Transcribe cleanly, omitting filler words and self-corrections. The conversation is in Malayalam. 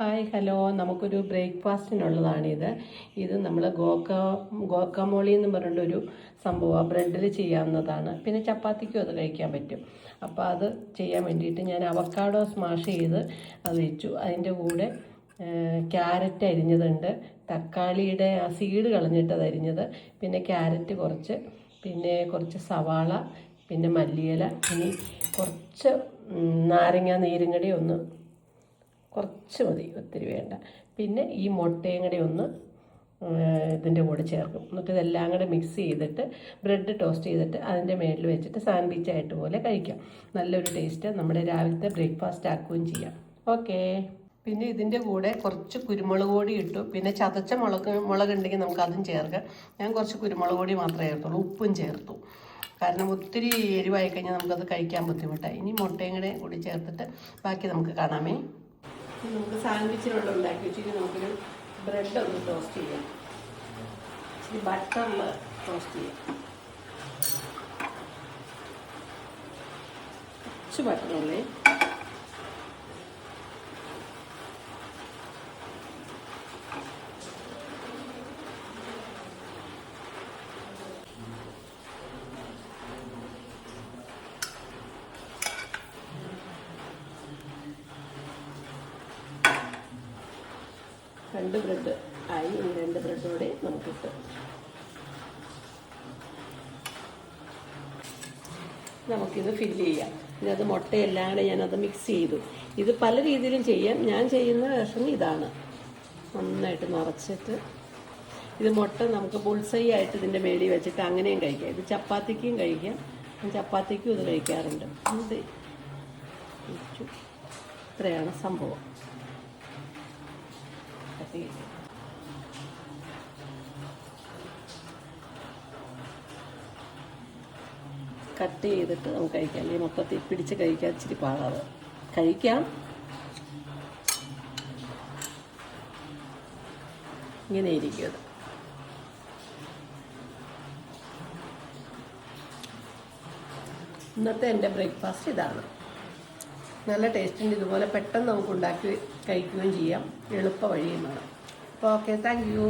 ഹായ് ഹലോ, നമുക്കൊരു ബ്രേക്ക്ഫാസ്റ്റിനുള്ളതാണിത്. ഇത് നമ്മൾ ഗോക്കാമോളി എന്ന് പറഞ്ഞിട്ടൊരു സംഭവമാണ്. ബ്രെഡിൽ ചെയ്യാവുന്നതാണ്. പിന്നെ ചപ്പാത്തിക്കും അത് കഴിക്കാൻ പറ്റും. അപ്പോൾ അത് ചെയ്യാൻ വേണ്ടിയിട്ട് ഞാൻ അവക്കാഡോ സ്മാഷ് ചെയ്ത് അത് വെച്ചു. അതിൻ്റെ കൂടെ ക്യാരറ്റ് അരിഞ്ഞതുണ്ട്, തക്കാളിയുടെ ആ സീഡ് കളഞ്ഞിട്ട് അത് അരിഞ്ഞത്, പിന്നെ ക്യാരറ്റ് കുറച്ച്, പിന്നെ കുറച്ച് സവാള, പിന്നെ മല്ലിയില, ഇനി കുറച്ച് നാരങ്ങ നീരും കൂടി ഒന്ന് കുറച്ച് മതി, ഒത്തിരി വേണ്ട. പിന്നെ ഈ മുട്ടയും കൂടെ ഒന്ന് ഇതിൻ്റെ കൂടെ ചേർക്കും. എന്നിട്ട് ഇതെല്ലാം കൂടെ മിക്സ് ചെയ്തിട്ട് ബ്രെഡ് ടോസ്റ്റ് ചെയ്തിട്ട് അതിൻ്റെ മേളിൽ വെച്ചിട്ട് സാൻഡ്വിച്ച് ആയിട്ട് പോലെ കഴിക്കാം. നല്ലൊരു ടേസ്റ്റ്. നമ്മുടെ രാവിലത്തെ ബ്രേക്ക്ഫാസ്റ്റ് ആക്കുകയും ചെയ്യാം. ഓക്കേ. പിന്നെ ഇതിൻ്റെ കൂടെ കുറച്ച് കുരുമുളക് പൊടി ഇട്ടു. പിന്നെ ചതച്ച മുളകുണ്ടെങ്കിൽ നമുക്ക് അതും ചേർക്കാം. ഞാൻ കുറച്ച് കുരുമുളക് പൊടി മാത്രമേ ചേർത്തുള്ളൂ. ഉപ്പും ചേർത്തു. കാരണം ഒത്തിരി എരിവായി കഴിഞ്ഞാൽ നമുക്കത് കഴിക്കാൻ ബുദ്ധിമുട്ടായി. ഇനി മുട്ടയും കൂടി ചേർത്തിട്ട് ബാക്കി നമുക്ക് കാണാമേ. നമുക്ക് സാൻഡ്വിച്ചിനുള്ള ഉണ്ടാക്കി വെച്ചിട്ട് നമുക്കൊരു ബ്രെഡ് ഒന്ന് ടോസ്റ്റ് ചെയ്യാം. ഇച്ചിരി ബട്ടറിൽ ടോസ്റ്റ് ചെയ്യാം. കുറച്ച് ബട്ടറുള്ളേ. രണ്ട് ബ്രെഡ് ആയി. ഇനി രണ്ട് ബ്രെഡോടെ നമുക്കിട്ട് നമുക്കിത് ഫില്ല് ചെയ്യാം. ഇനി മുട്ടയെല്ലാം കൂടെ ഞാനത് മിക്സ് ചെയ്തു. ഇത് പല രീതിയിലും ചെയ്യാം. ഞാൻ ചെയ്യുന്ന വേഷം ഇതാണ്. നന്നായിട്ട് നിറച്ചിട്ട് ഇത് മുട്ട നമുക്ക് ബുൾസൈ ആയിട്ട് ഇതിൻ്റെ മേളിൽ വെച്ചിട്ട് അങ്ങനെയും കഴിക്കാം. ഇത് ചപ്പാത്തിക്കും കഴിക്കാം. ഞാൻ ചപ്പാത്തിക്കും ഇത് കഴിക്കാറുണ്ട്. ഇത് ഇത്രയാണ് സംഭവം. കട്ട് ചെയ്തിട്ട് നമുക്ക് കഴിക്കാം. അല്ലെങ്കിൽ മൊത്തത്തിൽ പിടിച്ച് കഴിക്കാൻ ഇച്ചിരി പാടാതെ കഴിക്കാം. ഇങ്ങനെ ഇരിക്കും അത്. ഇന്നത്തെ എൻ്റെ ബ്രേക്ക്ഫാസ്റ്റ് ഇതാണ്. നല്ല ടേസ്റ്റിൻ്റെ ഇതുപോലെ പെട്ടെന്ന് നമുക്ക് ഉണ്ടാക്കി കഴിക്കുകയും ചെയ്യാം. എളുപ്പ വഴിയുമാണ്. അപ്പോൾ ഓക്കെ, താങ്ക് യു.